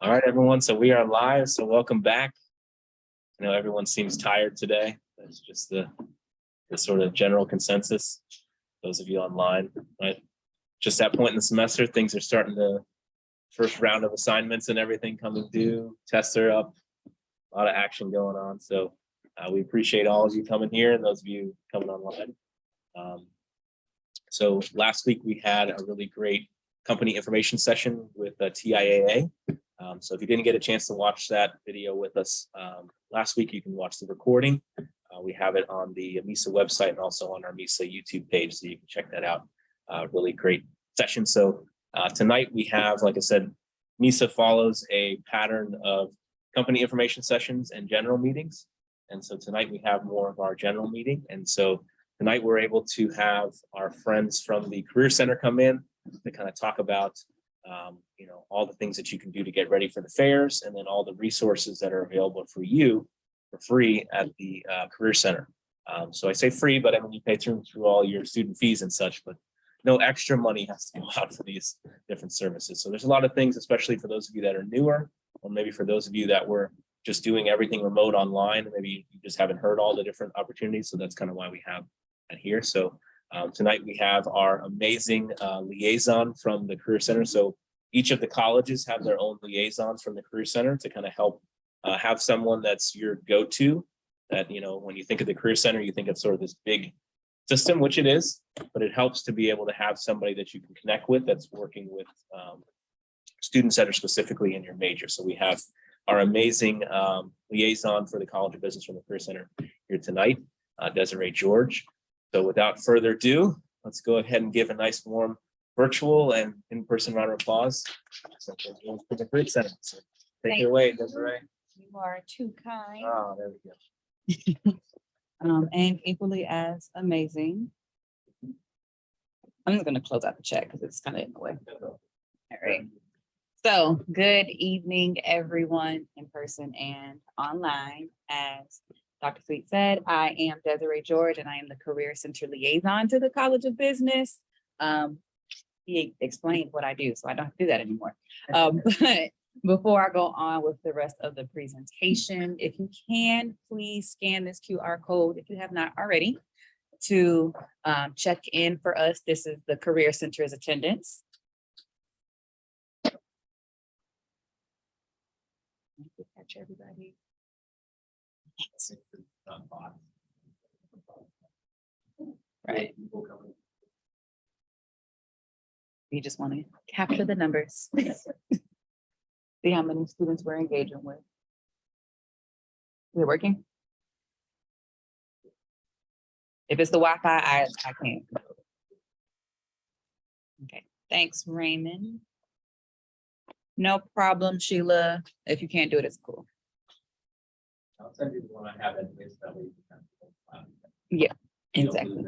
All right, everyone. So we are live. So welcome back. I know everyone seems tired today. That's just the sort of general consensus. Those of you online, right? Just that point in the semester, things are starting to first round of assignments and everything coming due. Tests are up. A lot of action going on. So we appreciate all of you coming here and those of you coming online. So last week we had a really great company information session with TIAA. So if you didn't get a chance to watch that video with us last week, you can watch the recording. We have it on the MISA website and also on our MISA YouTube page, so you can check that out. Really great session. So tonight we have, like I said, MISA follows a pattern of company information sessions and general meetings. And so tonight we have more of our general meeting. And so tonight we're able to have our friends from the Career Center come in to kind of talk about all the things that you can do to get ready for the fairs, and then all the resources that are available for you for free at the Career Center. So I say free, but I mean, you pay through all your student fees and such, but no extra money has to go out for these different services. So there's a lot of things, especially for those of you that are newer, or maybe for those of you that were just doing everything remote online, and maybe you just haven't heard all the different opportunities. So that's kind of why we have that here. So tonight we have our amazing liaison from the Career Center. So each of the colleges have their own liaisons from the Career Center to kind of help have someone that's your go-to. That, when you think of the Career Center, you think of sort of this big system, which it is, but it helps to be able to have somebody that you can connect with that's working with students that are specifically in your major. So we have our amazing liaison for the College of Business from the Career Center here tonight, Desiree George. So without further ado, let's go ahead and give a nice warm virtual and in-person round of applause. So for the Career Center. So take it away, Desiree. You are too kind. Oh, there we go. And equally as amazing. I'm just going to close out the chat because it's kind of in the way. All right. So good evening, everyone in person and online. As Dr. Sweet said, I am Desiree George, and I am the Career Center Liaison to the College of Business. He explained what I do, so I don't have to do that anymore. But before I go on with the rest of the presentation, if you can, please scan this QR code if you have not already to check in for us. This is the Career Center's attendance. Catch everybody. Right. You just want to capture the numbers. See how many students we're engaging with. Is it working? If it's the Wi-Fi, I can't. Okay, thanks, Raymond. No problem, Sheila. If you can't do it, it's cool. I'll send you the one I have anyways. Yeah, exactly.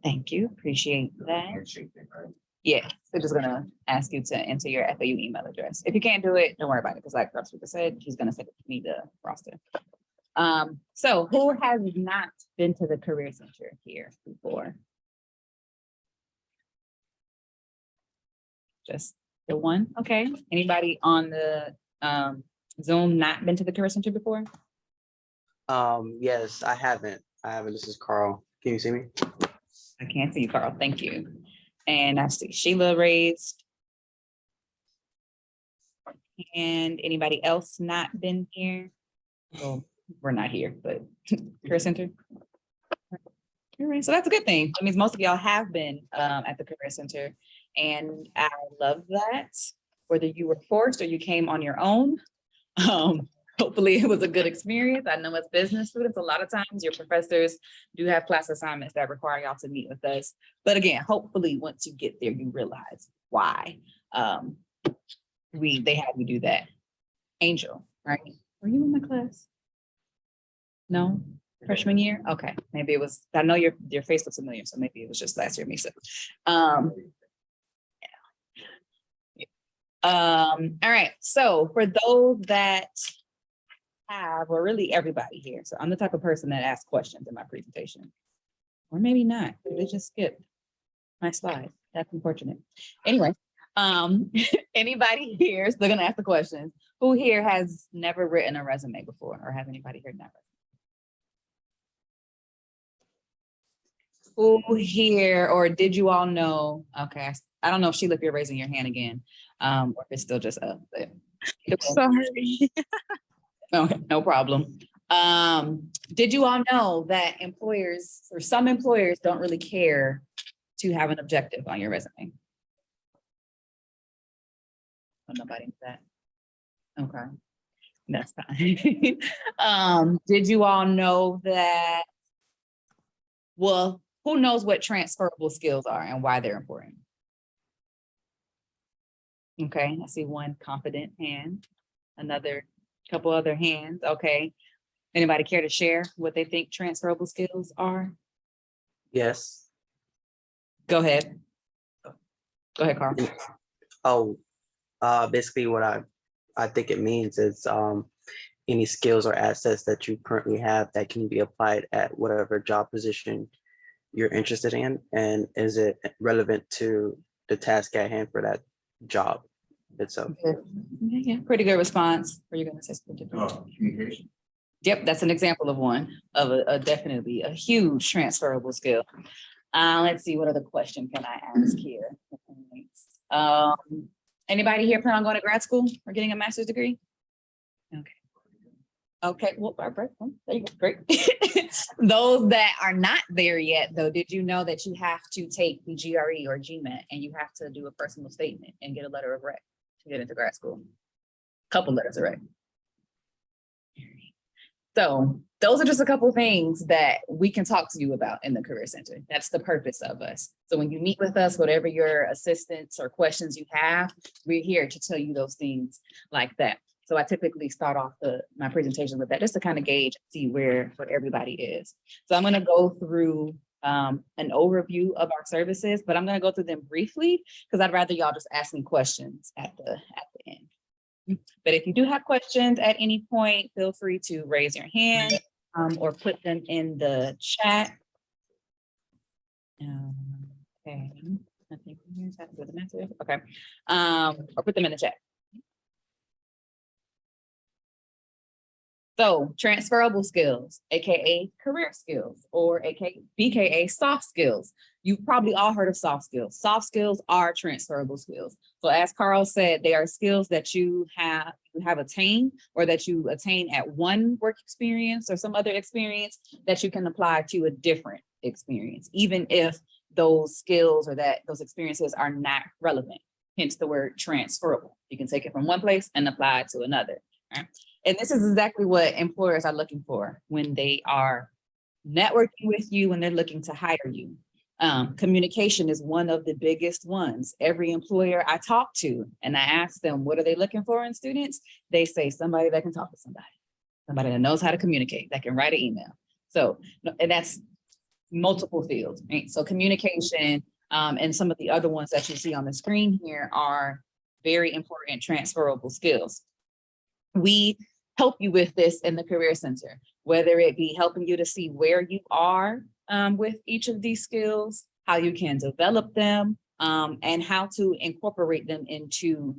Thank you, appreciate that. Handshake thing, right? Yeah, they're just gonna ask you to enter your FAU email address. If you can't do it, don't worry about it, because like Dr. said, he's gonna send me the roster. So who has not been to the Career Center here before? Just the one, okay. Anybody on the Zoom not been to the Career Center before? Yes, I haven't. This is Carl. Can you see me? I can't see you, Carl. Thank you. And I see Sheila raised. And anybody else not been here? Well, we're not here, but Career Center. All right, so that's a good thing. That means most of y'all have been at the Career Center, and I love that. Whether you were forced or you came on your own, hopefully it was a good experience. I know as business students, a lot of times your professors do have class assignments that require y'all to meet with us. But again, hopefully once you get there, you realize why they have you do that. Angel, right? Were you in my class? No? Freshman year? Okay, maybe it was, I know your face looks familiar, so maybe it was just last year, Misa. All right, so for those that have, or really everybody here, so I'm the type of person that asks questions in my presentation, or maybe not, they just skipped my slide. That's unfortunate. Anyway, Anybody here, still gonna ask the questions, who here has never written a resume before, or have anybody here never? Who here, or did you all know, okay, I don't know if Sheila, if you're raising your hand again, or if it's still just up, but. Sorry. Okay, no problem. Did you all know that employers, or some employers, don't really care to have an objective on your resume? Oh, nobody knew that. Okay, that's fine. Did you all know that? Well, who knows what transferable skills are and why they're important? Okay, I see one confident hand, another couple other hands. Okay. Anybody care to share what they think transferable skills are? Yes. Go ahead. Go ahead, Carl. Oh, basically what I think it means is any skills or assets that you currently have that can be applied at whatever job position you're interested in, and is it relevant to the task at hand for that job itself? Yeah, pretty good response. Are you gonna say something different? Communication. Yep, that's an example of one of a definitely a huge transferable skill. Let's see, what other question can I ask here? Anybody here plan on going to grad school or getting a master's degree? Okay. Okay, well, there you go, great. Those that are not there yet, though, did you know that you have to take the GRE or GMAT and you have to do a personal statement and get a letter of rec to get into grad school? Couple letters of rec. So those are just a couple of things that we can talk to you about in the Career Center. That's the purpose of us. So when you meet with us, whatever your assistance or questions you have, we're here to tell you those things like that. So I typically start off my presentation with that, just to kind of gauge, see where everybody is. So I'm going to go through an overview of our services, but I'm going to go through them briefly because I'd rather y'all just ask me questions at the end. But if you do have questions at any point, feel free to raise your hand or put them in the chat. Okay, I think here's how to do the message. Okay, or put them in the chat. So transferable skills, AKA career skills, or BKA soft skills. You've probably all heard of soft skills. Soft skills are transferable skills. So as Carl said, they are skills that you have attained or that you attain at one work experience or some other experience that you can apply to a different experience, even if those skills or those experiences are not relevant. Hence the word transferable. You can take it from one place and apply it to another. Right? And this is exactly what employers are looking for when they are networking with you, when they're looking to hire you. Communication is one of the biggest ones. Every employer I talk to and I ask them, what are they looking for in students? They say somebody that can talk to somebody that knows how to communicate, that can write an email. So, and that's multiple fields, right? So communication and some of the other ones that you see on the screen here are very important transferable skills. We help you with this in the Career Center, whether it be helping you to see where you are with each of these skills, how you can develop them, and how to incorporate them into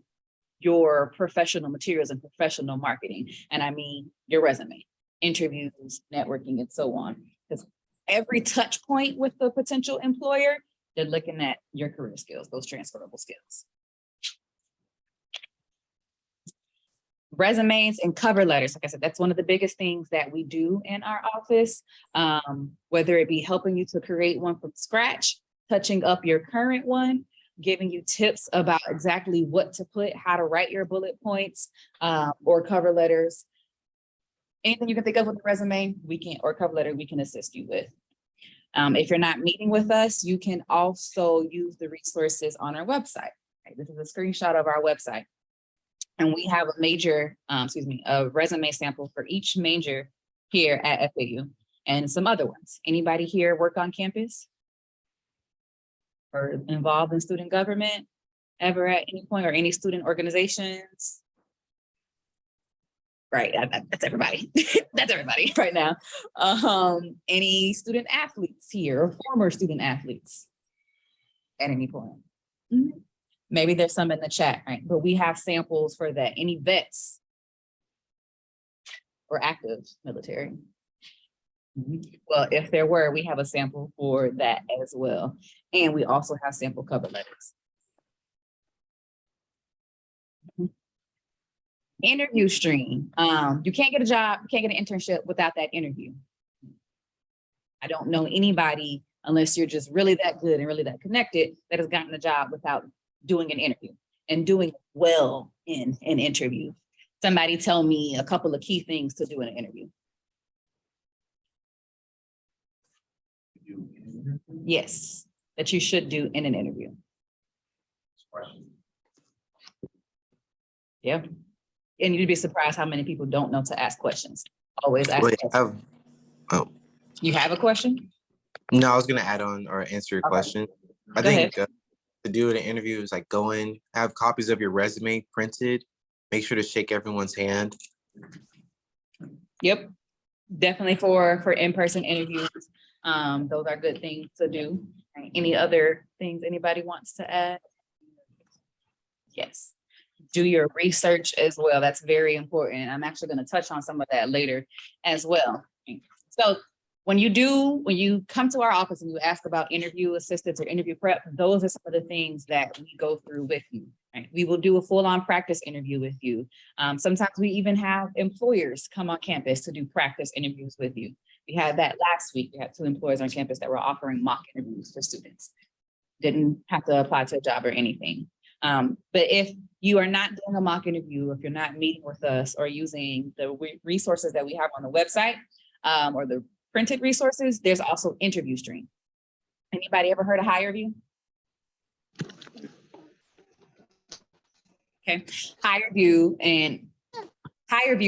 your professional materials and professional marketing. And I mean your resume, interviews, networking, and so on. Because every touch point with the potential employer, they're looking at your career skills, those transferable skills. Resumes and cover letters, like I said, that's one of the biggest things that we do in our office, whether it be helping you to create one from scratch, touching up your current one, giving you tips about exactly what to put, how to write your bullet points, or cover letters. Anything you can think of with a resume, or cover letter, we can assist you with. If you're not meeting with us, you can also use the resources on our website. Right? This is a screenshot of our website. And we have a resume sample for each major here at FAU and some other ones. Anybody here work on campus? Or involved in student government ever at any point, or any student organizations? Right, that's everybody. That's everybody right now. Any student athletes here or former student athletes at any point? Mm-hmm. Maybe there's some in the chat, right? But we have samples for that. Any vets or active military? Well, if there were, we have a sample for that as well. And we also have sample cover letters. Interview stream. You can't get a job, you can't get an internship without that interview. I don't know anybody, unless you're just really that good and really that connected, that has gotten a job without doing an interview and doing well in an interview. Somebody tell me a couple of key things to do in an interview. Yes, that you should do in an interview. Yeah. And you'd be surprised how many people don't know to ask questions. Always ask questions. You have a question? No, I was gonna add on or answer your question. I Go think to do an interview is like go in, have copies of your resume printed, make sure to shake everyone's hand. Yep, definitely for in-person interviews. Those are good things to do. Any other things anybody wants to add? Yes. Do your research as well. That's very important. I'm actually going to touch on some of that later as well. So when you come to our office and you ask about interview assistance or interview prep, those are some of the things that we go through with you. Right? We will do a full-on practice interview with you. Sometimes we even have employers come on campus to do practice interviews with you. We had that last week. We had 2 employers on campus that were offering mock interviews for students. Didn't have to apply to a job or anything. But if you are not doing a mock interview, if you're not meeting with us or using the resources that we have on the website or the printed resources, there's also interview stream. Anybody ever heard of HireVue? Okay, HireVue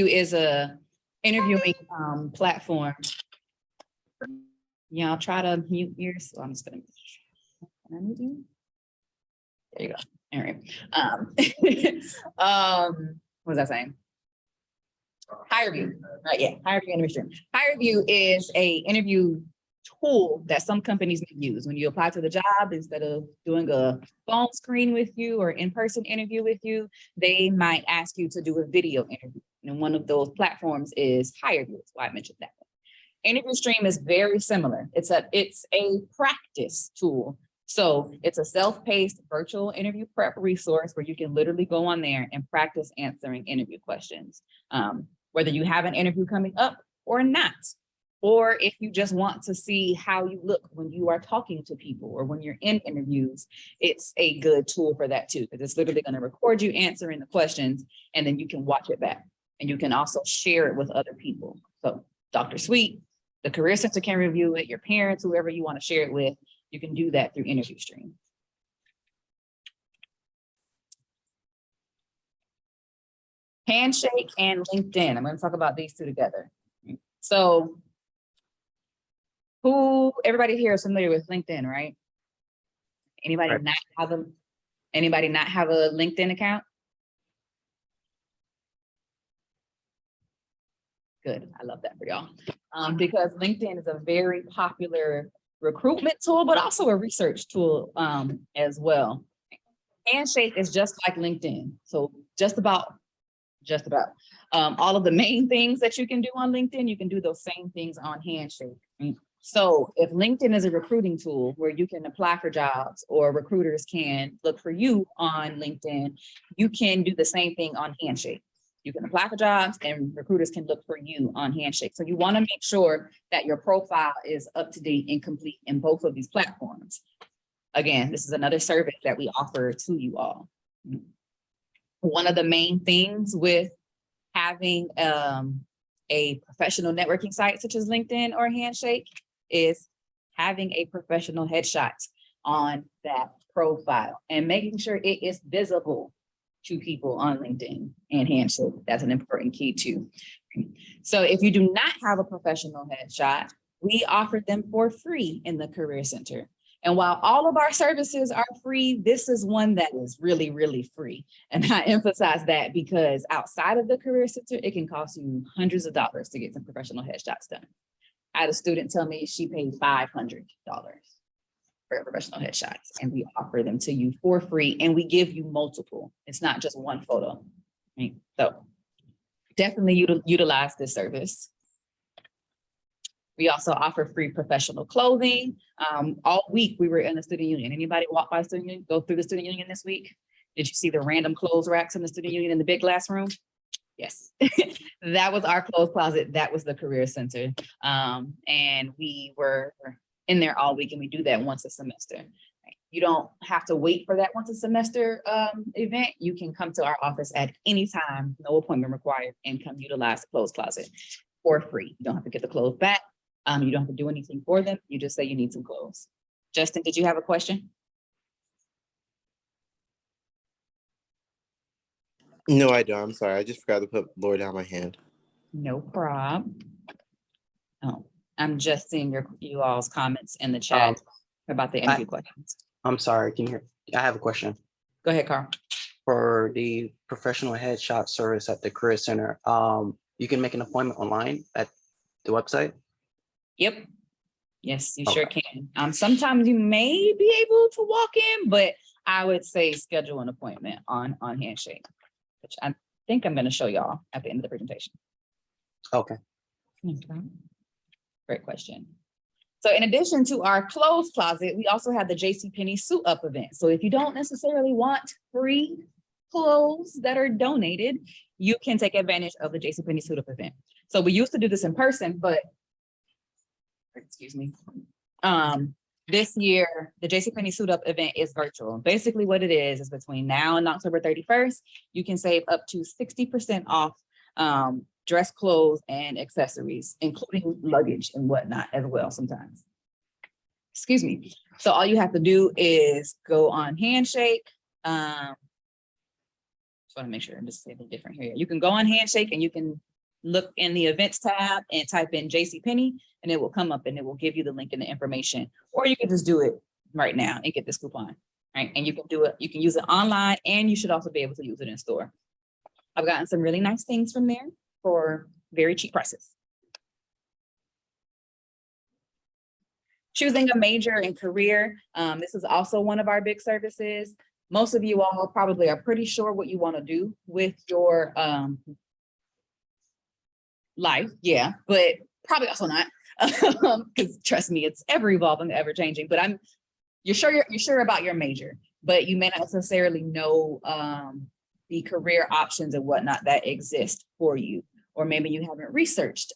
is a interviewing platform. Yeah, I'll try to mute yours. So I'm just gonna. Can I mute you? There you go. All right. What was I saying? HireVue, right? Yeah, HireVue interview stream. HireVue is a interview tool that some companies may use when you apply to the job. Instead of doing a phone screen with you or in-person interview with you, they might ask you to do a video interview. And one of those platforms is HireVue. That's why I mentioned that one. Interview stream is very similar. It's a practice tool. So it's a self-paced virtual interview prep resource where you can literally go on there and practice answering interview questions. Whether you have an interview coming up or not, or if you just want to see how you look when you are talking to people or when you're in interviews, it's a good tool for that too, because it's literally going to record you answering the questions and then you can watch it back and you can also share it with other people. So Dr. Sweet, the Career Center can review it, your parents, whoever you want to share it with, you can do that through interview stream. Handshake and LinkedIn. I'm going to talk about these two together. So everybody here is familiar with LinkedIn, right? Anybody Right. not have a LinkedIn account? Good. I love that for y'all. Because LinkedIn is a very popular recruitment tool, but also a research tool as well. Handshake is just like LinkedIn. So just about all of the main things that you can do on LinkedIn, you can do those same things on Handshake. So if LinkedIn is a recruiting tool where you can apply for jobs or recruiters can look for you on LinkedIn, you can do the same thing on Handshake. You can apply for jobs and recruiters can look for you on Handshake. So you want to make sure that your profile is up to date and complete in both of these platforms. Again, this is another service that we offer to you all. One of the main things with having a professional networking site such as LinkedIn or Handshake is having a professional headshot on that profile and making sure it is visible to people on LinkedIn and Handshake. That's an important key too. So if you do not have a professional headshot, we offer them for free in the Career Center. And while all of our services are free, this is one that is really, really free. And I emphasize that because outside of the Career Center, it can cost you hundreds of dollars to get some professional headshots done. I had a student tell me she paid $500. for professional headshots, and we offer them to you for free, and we give you multiple. It's not just one photo. Right? So definitely utilize this service. We also offer free professional clothing. All week we were in the student union. Anybody walk by student union, go through the student union this week? Did you see the random clothes racks in the student union in the big glass room? Yes, that was our clothes closet. That was the career center. And we were in there all week, and we do that once a semester. You don't have to wait for that once a semester event. You can come to our office at any time, no appointment required, and come utilize the clothes closet for free. You don't have to get the clothes back. You don't have to do anything for them. You just say you need some clothes. Justin, did you have a question? No, I don't. I'm sorry. I just forgot to put lower down my hand. No problem. Oh, I'm just seeing you all's comments in the chat about the interview questions. I'm sorry, can you hear? I have a question. Go ahead, Carl. For the professional headshot service at the Career Center, you can make an appointment online at the website? Yep. Yes, you sure can. Sometimes you may be able to walk in, but I would say schedule an appointment on Handshake, which I think I'm going to show y'all at the end of the presentation. Okay. Okay. Great question. So in addition to our clothes closet, we also have the JCPenney Suit Up event. So if you don't necessarily want free clothes that are donated, you can take advantage of the JCPenney Suit Up event. So we used to do this in person, but excuse me. This year, the JCPenney Suit Up event is virtual. Basically what it is between now and October 31st, you can save up to 60% off dress clothes and accessories, including luggage and whatnot as well sometimes. Excuse me. So all you have to do is go on Handshake. Just want to make sure I'm just saying it different here. You can go on Handshake and you can look in the events tab and type in JCPenney, and it will come up and it will give you the link and the information. Or you can just do it right now and get this coupon, right? And you can do it, you can use it online, and you should also be able to use it in store. I've gotten some really nice things from there for very cheap prices. Choosing a major and career. This is also one of our big services. Most of you all probably are pretty sure what you want to do with your life. Yeah, but probably also not. Because trust me, it's ever evolving, ever changing. But you're sure about your major, but you may not necessarily know the career options and whatnot that exist for you, or maybe you haven't researched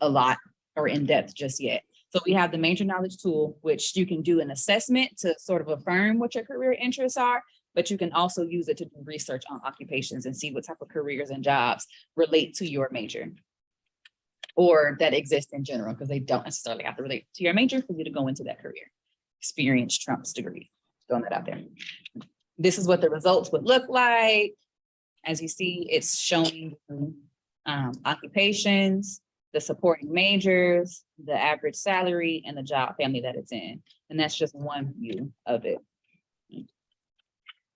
a lot or in depth just yet. So we have the major knowledge tool, which you can do an assessment to sort of affirm what your career interests are, but you can also use it to do research on occupations and see what type of careers and jobs relate to your major or that exist in general, because they don't necessarily have to relate to your major for you to go into that career. Experience trumps degree. Throwing that out there. This is what the results would look like. As you see, it's showing occupations, the supporting majors, the average salary, and the job family that it's in. And that's just one view of it.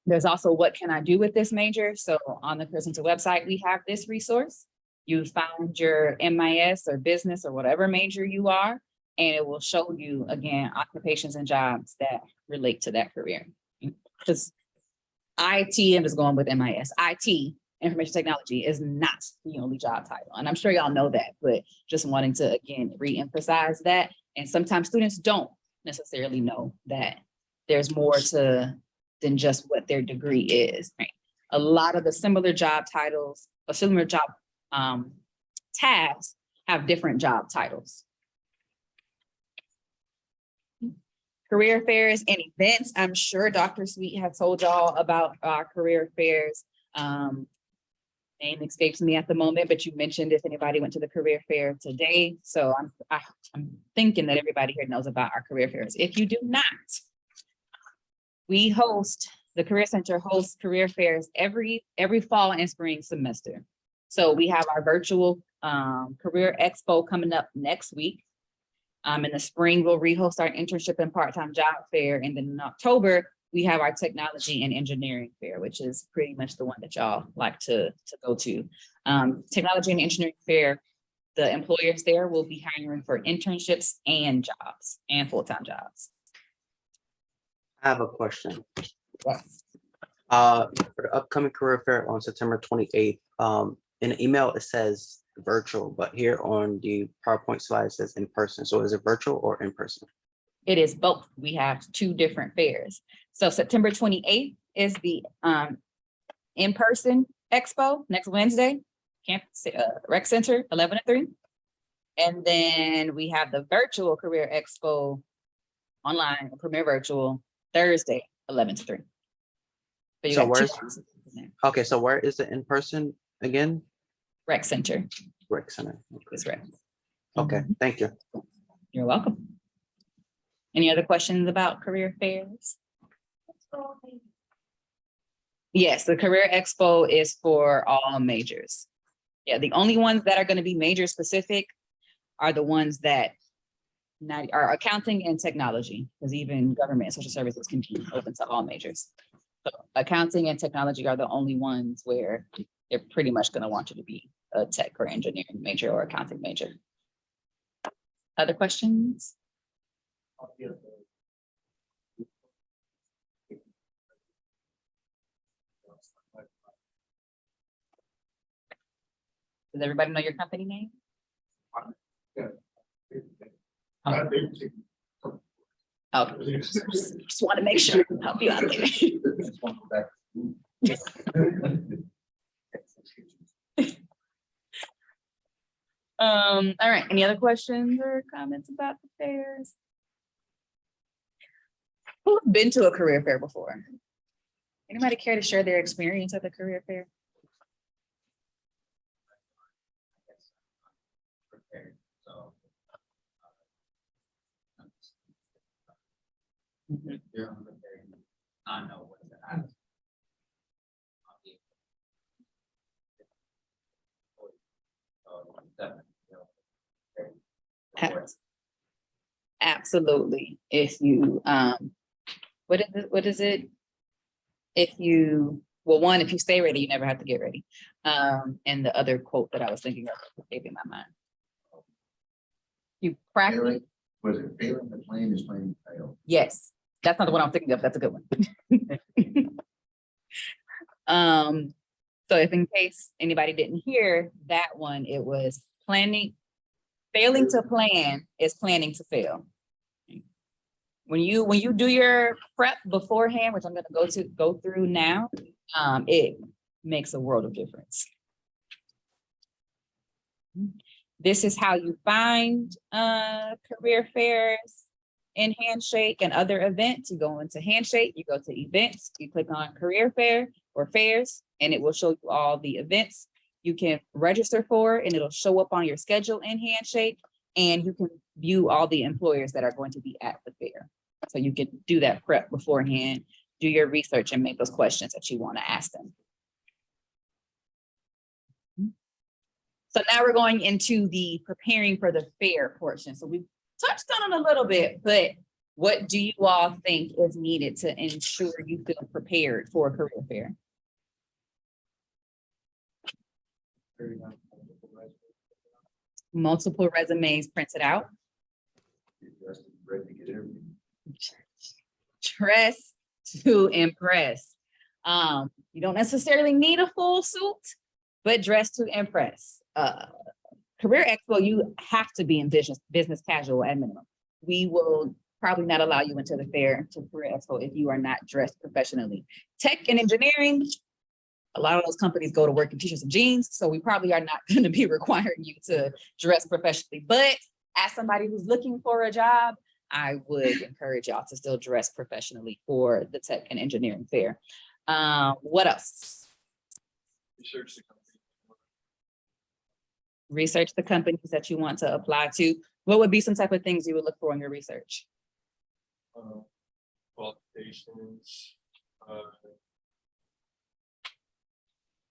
There's also what can I do with this major? So on the Career Center website, we have this resource. You find your MIS or business or whatever major you are, and it will show you, again, occupations and jobs that relate to that career. Because IT, I'm just going with MIS, IT, information technology, is not the only job title. And I'm sure y'all know that, but just wanting to, again, re-emphasize that. And sometimes students don't necessarily know that there's more to than just what their degree is. Right? A lot of the similar job titles, or similar job tasks have different job titles. Career fairs and events. I'm sure Dr. Sweet has told y'all about our career fairs. Name escapes me at the moment, but you mentioned if anybody went to the career fair today. So I'm thinking that everybody here knows about our career fairs. If you do not, the Career Center hosts career fairs every fall and spring semester. So we have our virtual career expo coming up next week. In the spring, we'll rehost our internship and part-time job fair. And then in October, we have our technology and engineering fair, which is pretty much the one that y'all like to go to. Technology and engineering fair, the employers there will be hiring for internships and jobs and full-time jobs. I have a question. Yes. For the upcoming career fair on September 28th, in the email, it says virtual, but here on the PowerPoint slide, it says in person. So is it virtual or in person? It is both. We have two different fairs. So September 28th is the in-person expo next Wednesday, campus rec center, 11 to 3. And then we have the virtual career expo online, premier virtual, Thursday, 11 to 3. So you So got two where's- classes in there. Okay, so where is the in-person again? Rec center Rec Center. is rec. Okay, thank you. You're welcome. Any other questions about career fairs? Yes, the Career Expo is for all majors. Yeah, the only ones that are going to be major specific are the ones that are accounting and technology, because even government and social services can be open to all majors. So accounting and technology are the only ones where they're pretty much going to want you to be a tech or engineering major or accounting major. Other questions? Does everybody know your company name? Okay, just want to make sure I help you out there. All right, any other questions or comments about the fairs? Who's been to a career fair before? Anybody care to share their experience at the career fair? Mhm. I know what that. Absolutely. If you, what is it? If you, well, one, if you stay ready, you never have to get ready. And the other quote that I was thinking of came in my mind. You practice. Was it failing the plane is playing fail? Yes, that's not the one I'm thinking of. That's a good one. So if in case anybody didn't hear that one, it was failing to plan is planning to fail. When you do your prep beforehand, which I'm going to go through now, it makes a world of difference. This is how you find career fairs in Handshake and other events. You go into Handshake, you go to events, you click on career fair or fairs, and it will show you all the events you can register for, and it'll show up on your schedule in Handshake, and you can view all the employers that are going to be at the fair. So you can do that prep beforehand, do your research, and make those questions that you want to ask them. So now we're going into the preparing for the fair portion. So we touched on it a little bit, but what do you all think is needed to ensure you feel prepared for a career fair? Multiple resumes printed out. Dress to impress. You don't necessarily need a full suit, but dress to impress. Career Expo, you have to be in business casual at minimum. We will probably not allow you into the fair to Career Expo if you are not dressed professionally. Tech and engineering, a lot of those companies go to work in t-shirts and jeans, so we probably are not going to be requiring you to dress professionally. But as somebody who's looking for a job, I would encourage y'all to still dress professionally for the tech and engineering fair. What else? Research the companies that you want to apply to. What would be some type of things you would look for in your research? Qualifications,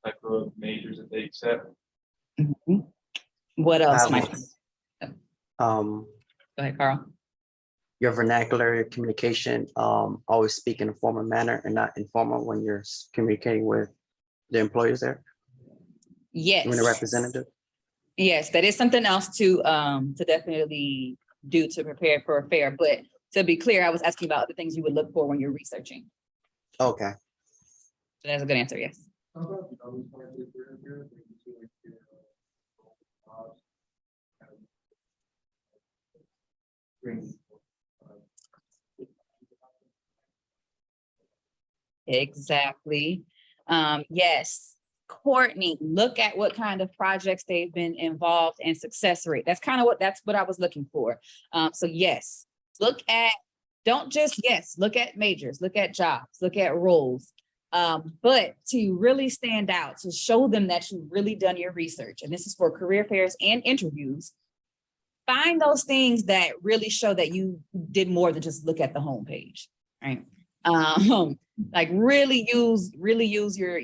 type of majors that they accept. Mhm. What else, Mike? Um, Go ahead, Carl. your vernacular, your communication, always speak in a formal manner and not informal when you're communicating with the employers there, Yes. when the representative. Yes, that is something else to definitely do to prepare for a fair, but to be clear, I was asking about the things you would look for when you're researching. Okay. So that's a good answer, yes. How about the other part of the career here? Like, you see, like, jobs, bring, Exactly. Yes, Courtney, look at what kind of projects they've been involved in, success rate. That's what I was looking for. So yes, look at, don't just, yes, look at majors, look at jobs, look at roles. But to really stand out, to show them that you've really done your research, and this is for career fairs and interviews, find those things that really show that you did more than just look at the homepage, right? Like really use your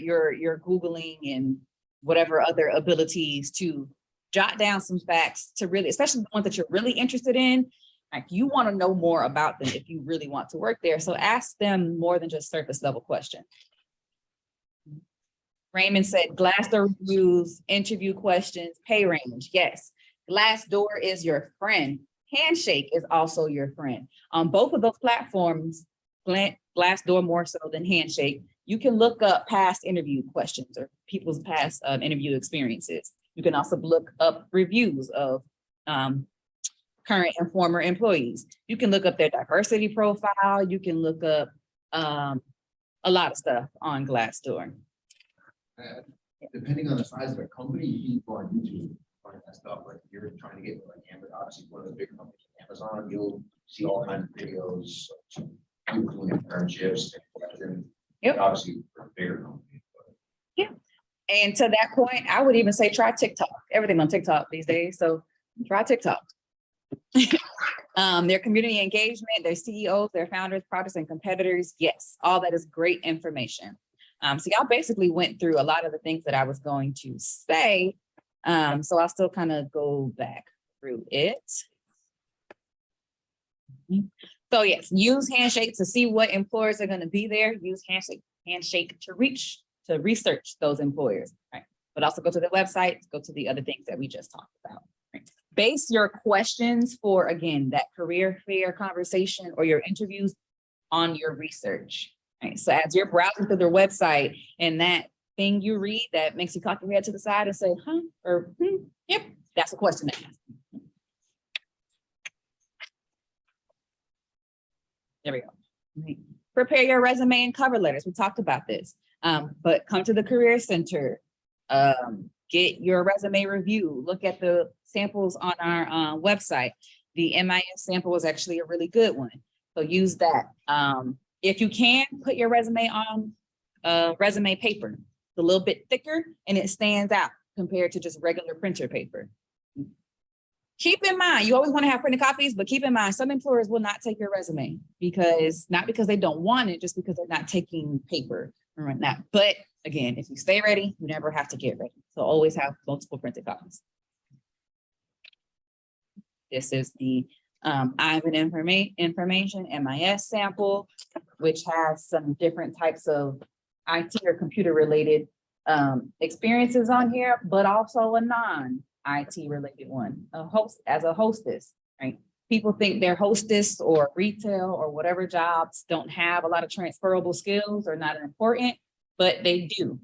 Googling and whatever other abilities to jot down some facts to really, especially the ones that you're really interested in. Like you want to know more about them if you really want to work there. So ask them more than just surface level questions. Raymond said Glassdoor reviews, interview questions, pay range. Yes, Glassdoor is your friend. Handshake is also your friend. On both of those platforms, Glassdoor more so than Handshake, you can look up past interview questions or people's past interview experiences. You can also look up reviews of current and former employees. You can look up their diversity profile. You can look up a lot of stuff on Glassdoor. depending on the size of the company, you can go on YouTube, find that stuff, like if you're trying to get like Amazon, obviously one of the big companies, Amazon, you'll see all kinds of videos, people doing internships, and Yep. obviously for a bigger company. And to that point, I would even say try TikTok. Everything on TikTok these days, so try TikTok. Their community engagement, their CEOs, their founders, products, and competitors. Yes, all that is great information. So y'all basically went through a lot of the things that I was going to say. So I'll still kind of go back through it. So yes, use Handshake to see what employers are going to be there. Use Handshake to research those employers, right? But also go to the website, go to the other things that we just talked about. Right? Base your questions for, again, that career fair conversation or your interviews on your research. Right? So as you're browsing through their website and that thing you read that makes you cock your head to the side and say, huh, or yep, that's a question to ask. There we go. Right. Prepare your resume and cover letters. We talked about this, but come to the Career Center, get your resume review, look at the samples on our website. The MIS sample was actually a really good one, so use that. If you can, put your resume on resume paper. It's a little bit thicker and it stands out compared to just regular printer paper. Keep in mind, you always want to have printed copies, but keep in mind, some employers will not take your resume not because they don't want it, just because they're not taking paper or not. But again, if you stay ready, you never have to get ready. So always have multiple printed copies. This is the IVAN information, MIS sample, which has some different types of IT or computer related experiences on here, but also a non-IT related one, as a hostess, right? People think their hostess or retail or whatever jobs don't have a lot of transferable skills or not important, but they do.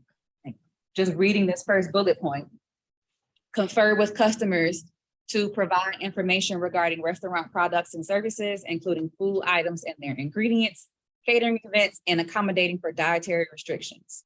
Just reading this first bullet point, confer with customers to provide information regarding restaurant products and services, including food items and their ingredients, catering events, and accommodating for dietary restrictions.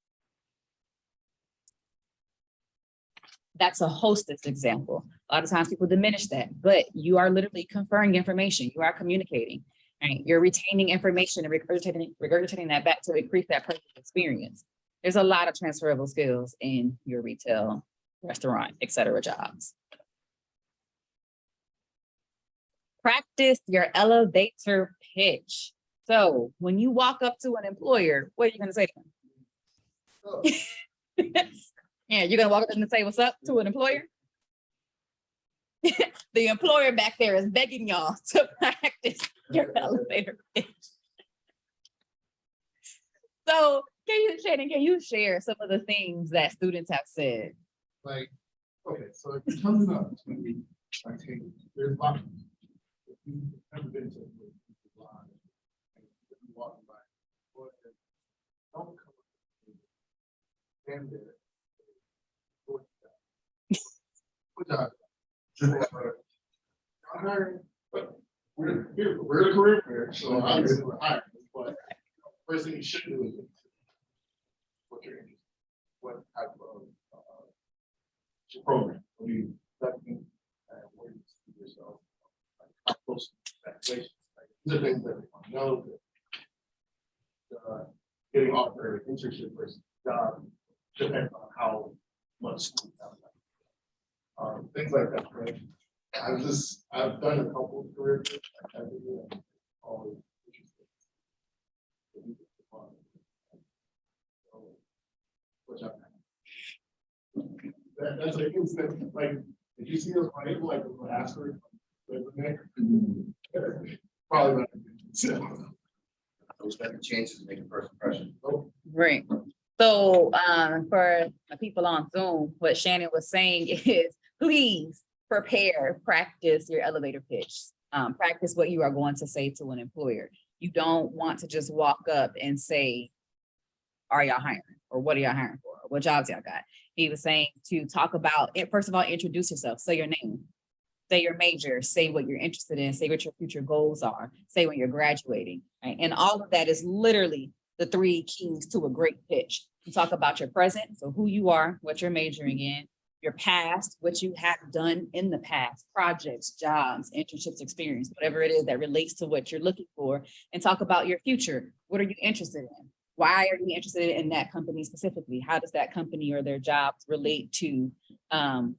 That's a hostess example. A lot of times people diminish that, but you are literally conferring information. You are communicating, right? You're retaining information and regurgitating that back to increase that person's experience. There's a lot of transferable skills in your retail, restaurant, et cetera, jobs. Practice your elevator pitch. So when you walk up to an employer, what are you going to say to them? Yeah, you're going to walk up and say, what's up to an employer? The employer back there is begging y'all to practice your elevator pitch. So Shannon, can you share some of the things that students have said? Like, okay, so if you're talking about it's gonna be like, hey, there's lots. If you've never been to a live, don't come and there. We're a career fair, so obviously we're hiring, but first thing you should do is what you're interested in, what type of your program, what do you studying, where you see yourself, how close to that. These are things that we want to know. Getting offered an internship versus job depends on how much school you have. Things like that, right? I've done a couple of career fairs. I've been doing always interested. Which that's an instant, like, if you see us right, like, we'll ask her, probably not. Those second chances make a first impression. Right. So for the people on Zoom, what Shannon was saying is, please practice your elevator pitch. Practice what you are going to say to an employer. You don't want to just walk up and say, are y'all hiring? Or what are y'all hiring for? What jobs y'all got? He was saying to talk about it. First of all, introduce yourself, say your name, say your major, say what you're interested in, say what your future goals are, say when you're graduating, right? And all of that is literally the 3 keys to a great pitch. You talk about your present, so who you are, what you're majoring in, your past, what you have done in the past, projects, jobs, internships, experience, whatever it is that relates to what you're looking for, and talk about your future. What are you interested in? Why are you interested in that company specifically? How does that company or their jobs relate to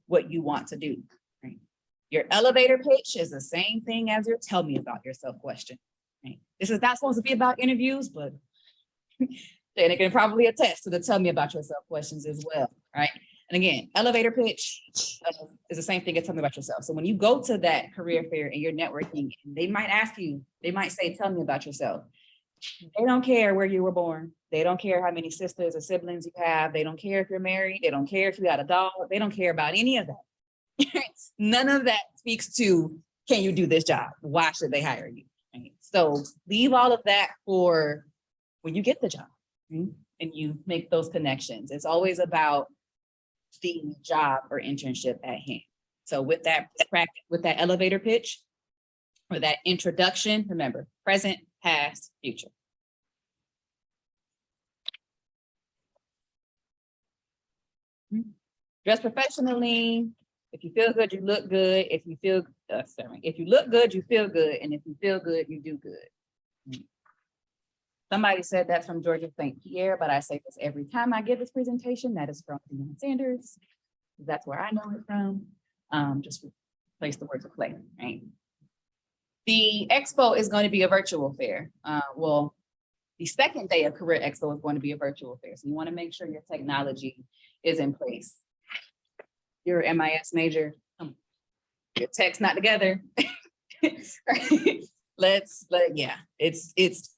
what you want to do? Right? Your elevator pitch is the same thing as your tell me about yourself question. Right? This is not supposed to be about interviews, but they can probably attest to the tell me about yourself questions as well, right? And again, elevator pitch is the same thing as tell me about yourself. So when you go to that career fair and you're networking, they might ask you, they might say, tell me about yourself. They don't care where you were born. They don't care how many sisters or siblings you have. They don't care if you're married. They don't care if you got a dog. They don't care about any of that. None of that speaks to, can you do this job? Why should they hire you? Right? So leave all of that for when you get the job, right? And you make those connections. It's always about the job or internship at hand. So with that practice, with that elevator pitch or that introduction, remember, present, past, future. Dress professionally. If you feel good, you look good. If you feel, if you look good, you feel good. And if you feel good, you do good. Somebody said that's from Georgia St. Pierre, but I say this every time I give this presentation. That is from Deion Sanders. That's where I know it from. Just replace the word to play, right? The expo is going to be a virtual fair. Well, the second day of Career Expo is going to be a virtual fair. So you want to make sure your technology is in place. Your MIS major, your tech's not together. Yeah, it's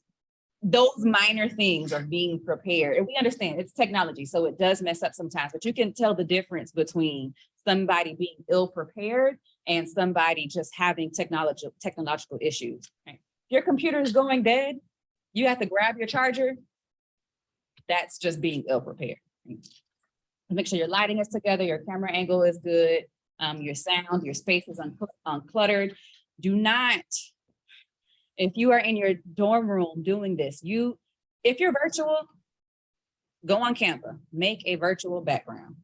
those minor things of being prepared. And we understand it's technology, so it does mess up sometimes, but you can tell the difference between somebody being ill prepared and somebody just having technological issues. Right? If your computer is going dead, you have to grab your charger. That's just being ill prepared. Right? Make sure your lighting is together, your camera angle is good, your sound, your space is uncluttered. Do not, if you are in your dorm room doing this, if you're virtual, go on Canva, make a virtual background.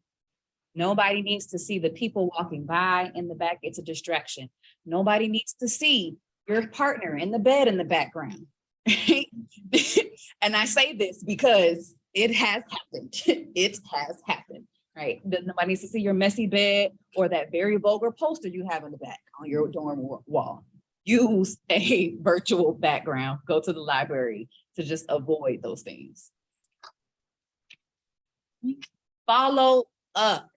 Nobody needs to see the people walking by in the back. It's a distraction. Nobody needs to see your partner in the bed in the background. And I say this because it has happened. It has happened, right? Nobody needs to see your messy bed or that very vulgar poster you have in the back on your dorm wall. Use a virtual background. Go to the library to just avoid those things. Follow up.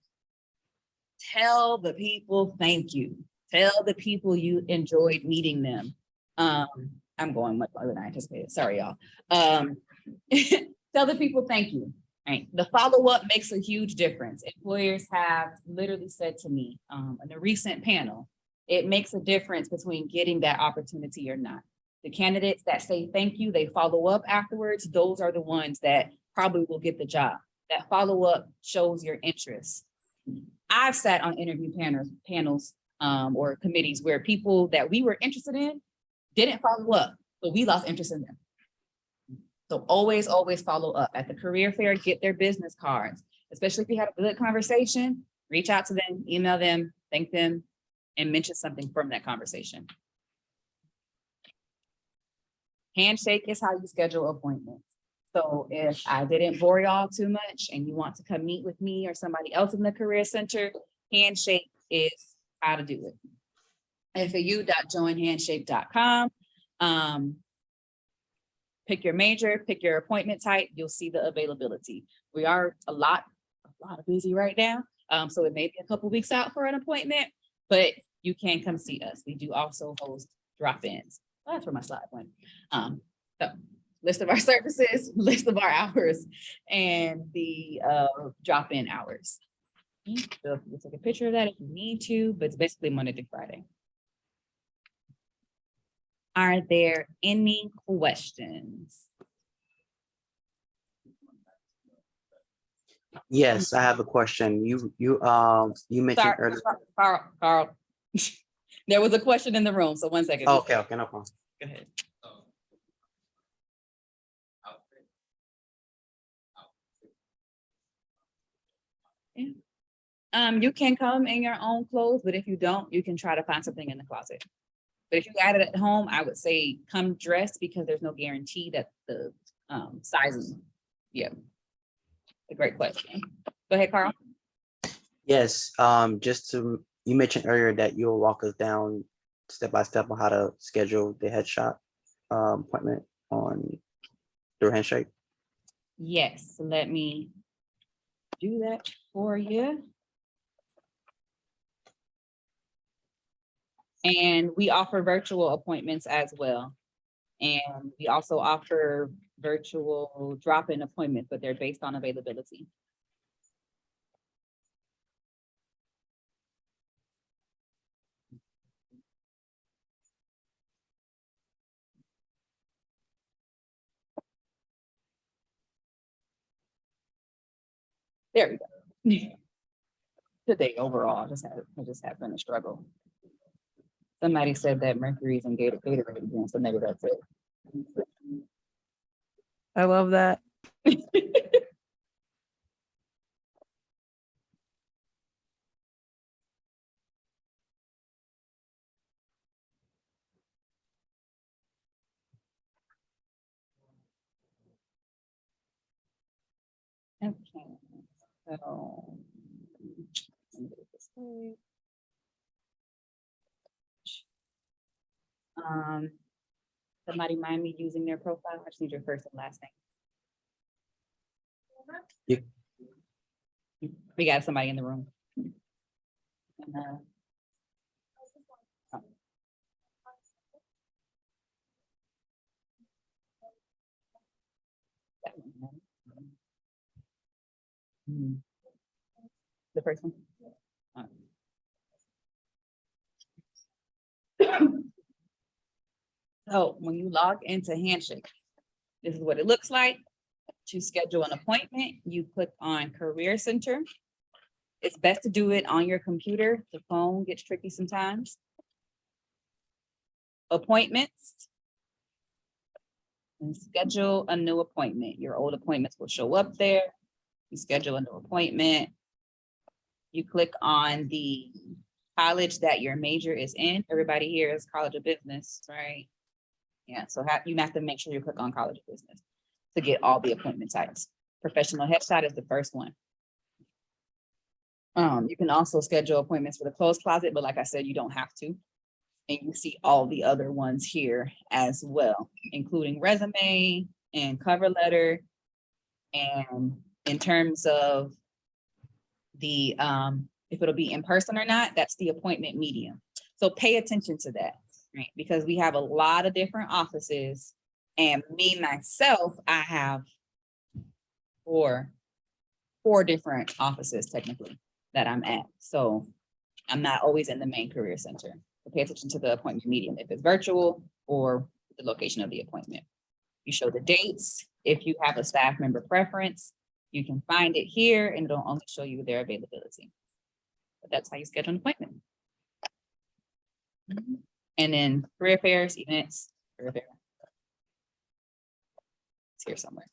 Tell the people thank you. Tell the people you enjoyed meeting them. I'm going much longer than I anticipated. Sorry, y'all. Tell the people thank you. Right. The follow-up makes a huge difference. Employers have literally said to me in a recent panel, it makes a difference between getting that opportunity or not. The candidates that say thank you, they follow up afterwards. Those are the ones that probably will get the job. That follow-up shows your interest. I've sat on interview panels, or committees where people that we were interested in didn't follow up, but we lost interest in them. So always, always follow up. At the career fair, get their business cards, especially if you had a good conversation, reach out to them, email them, thank them, and mention something from that conversation. Handshake is how you schedule appointments. So if I didn't bore y'all too much and you want to come meet with me or somebody else in the Career Center, Handshake is how to do it. FAU.joinhandshake.com. Pick your major, pick your appointment type, you'll see the availability. We are a lot busy right now. So it may be a couple weeks out for an appointment, but you can come see us. We do also host drop-ins. Oh, that's where my slide went. So list of our services, list of our hours, and the drop-in hours. So you take a picture of that if you need to, but it's basically Monday through Friday. Are there any questions? Yes, I have a question. You mentioned earlier. Carl. There was a question in the room, so 1 second. Okay, no problem. Go ahead. You can come in your own clothes, but if you don't, you can try to find something in the closet. But if you got it at home, I would say come dressed because there's no guarantee that the sizing. Yeah. A great question. Go ahead, Carl. Yes, you mentioned earlier that you'll walk us down step by step on how to schedule the headshot appointment through Handshake. Yes, let me do that for you. And we offer virtual appointments as well. And we also offer virtual drop-in appointments, but they're based on availability. There we go. Today overall, I just have been a struggle. Somebody said that Mercury's in Gatorade again, so maybe that's it. I love that. Okay, so. let me do it this way. Somebody mind me using their profile? I just need your first and last name. We got somebody in the room. And, the first one. So when you log into Handshake, this is what it looks like. To schedule an appointment, you click on Career Center. It's best to do it on your computer. The phone gets tricky sometimes. Appointments. And schedule a new appointment. Your old appointments will show up there. You schedule a new appointment. You click on the college that your major is in. Everybody here is College of Business, right? Yeah, so you have to make sure you click on College of Business to get all the appointment types. Professional headshot is the first one. You can also schedule appointments for the clothes closet, but like I said, you don't have to. And you see all the other ones here as well, including resume and cover letter. And in terms of the, if it'll be in person or not, that's the appointment medium. So pay attention to that, right? Because we have a lot of different offices, and me, myself, I have four different offices technically that I'm at. So I'm not always in the main career center. So pay attention to the appointment medium, if it's virtual or the location of the appointment. You show the dates. If you have a staff member preference, you can find it here and it'll only show you their availability. But that's how you schedule an appointment. And then career fairs, events, career fair. It's here somewhere.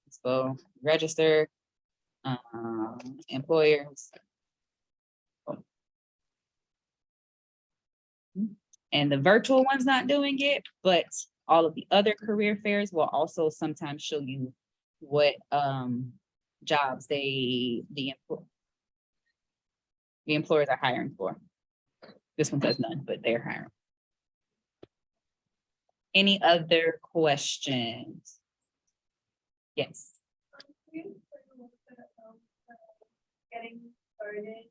Let's go register, employers. And the virtual one's not doing it, but all of the other career fairs will also sometimes show you what jobs the employers are hiring for. This one does none, but they're hiring. Any other questions? Yes. Getting started.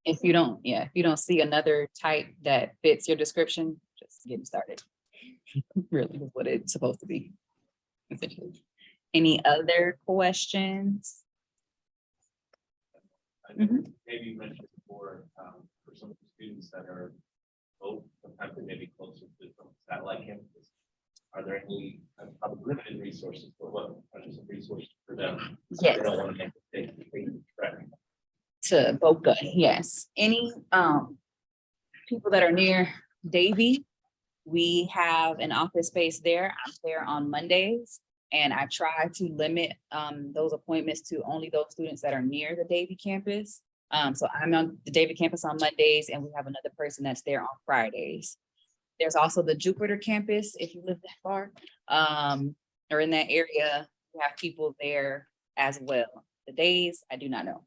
If you don't, yeah, if you don't see another type that fits your description, just getting started. Really is what it's supposed to be. Essentially. Any other questions? I know maybe you mentioned before, for some of the students that are both, sometimes they may be closer to some satellite campuses. Are there any limited resources, or what are there some resources for them? Yes. They don't want to make a mistake. To Boca, yes. Any people that are near Davie, we have an office space there. I'm there on Mondays, and I try to limit those appointments to only those students that are near the Davie campus. So I'm on the Davie campus on Mondays, and we have another person that's there on Fridays. There's also the Jupiter campus, if you live that far, or in that area, we have people there as well. The days, I do not know.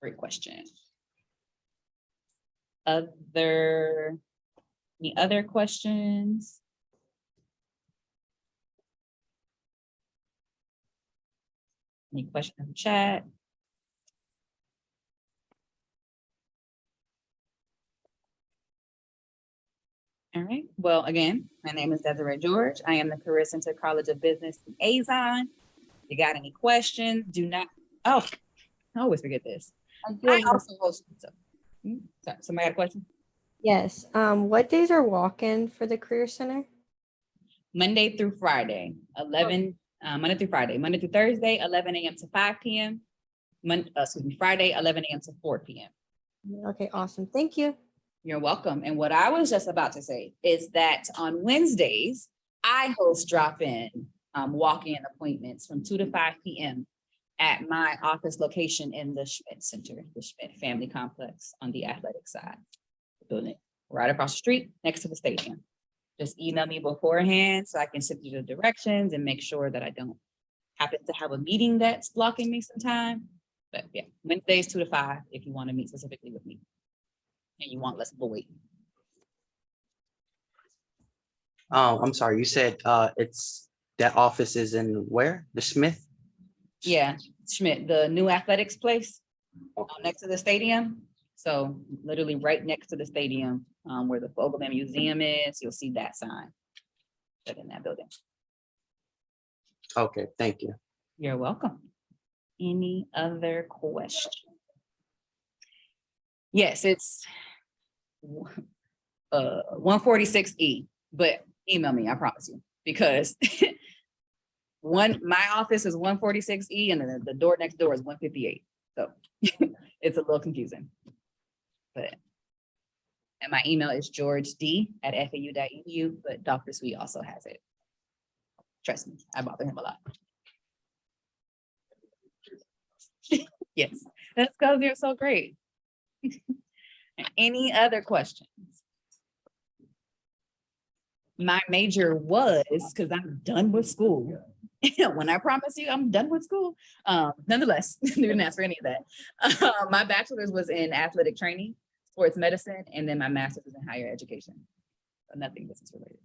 Great question. Any other questions? Any questions in the chat? All right, well, again, my name is Desiree George. I am the Career Center College of Business Liaison. If you got any questions, do not, I always forget this. I also host, sorry, somebody got a question? Yes. What days are walk-in for the Career Center? Monday through Friday, Monday through Friday, Monday through Thursday, 11 a.m. to 5 p.m. Friday, 11 a.m. to 4 p.m. Okay, awesome. Thank you. You're welcome. And what I was just about to say is that on Wednesdays, I host drop-in walk-in appointments from 2 to 5 p.m. at my office location in the Schmidt Center, the Schmidt Family Complex on the athletic side of the building, right across the street next to the stadium. Just email me beforehand so I can send you the directions and make sure that I don't happen to have a meeting that's blocking me sometime. But yeah, Wednesdays 2 to 5 if you want to meet specifically with me and you want less of a wait. I'm sorry, you said that office is in where? The Smith? Yeah, Schmidt, the new athletics place next to the stadium. So literally right next to the stadium, where the Fogelman Museum is, you'll see that sign. But in that building. Okay, thank you. You're welcome. Any other questions? Yes, it's 146E, but email me, I promise you, because my office is 146E and then the door next door is 158. So it's a little confusing. But and my email is georged@fau.edu, but Dr. Sweet also has it. Trust me, I bother him a lot. Yes, that's because you're so great. Any other questions? My major was, because I'm done with school. When I promise you I'm done with school, nonetheless, didn't ask for any of that. My bachelor's was in athletic training, sports medicine, and then my master's was in higher education. So nothing business related.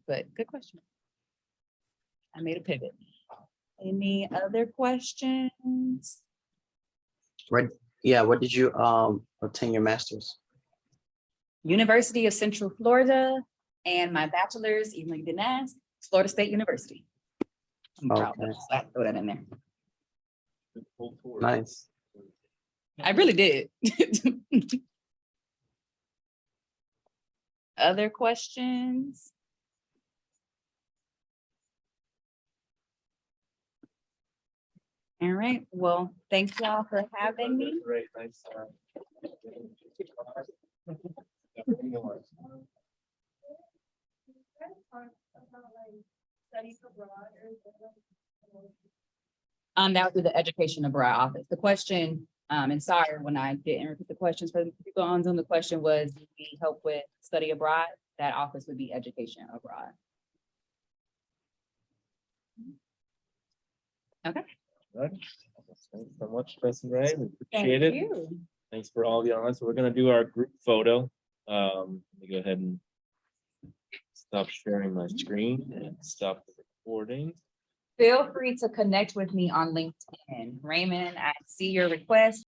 But good question. I made a pivot. Any other questions? What did you obtain your master's? University of Central Florida, and my bachelor's, even though you didn't ask, Florida State University. I'm proud of Okay. that. I throw that in there. Nice. I really did. Other questions? All right, well, thank y'all for having me. Great, thanks. Studies abroad or is it like- That was the education abroad office. The question, and sorry when I didn't repeat the questions for the people on Zoom, the question was, do we help with study abroad? That office would be education abroad. Okay. Right. Thanks so much, Desiree. We Thank appreciate it. you. Thanks for all the online. So we're gonna do our group photo. Let me go ahead and stop sharing my screen and stop the recording. Feel free to connect with me on LinkedIn. Raymond, I see your request.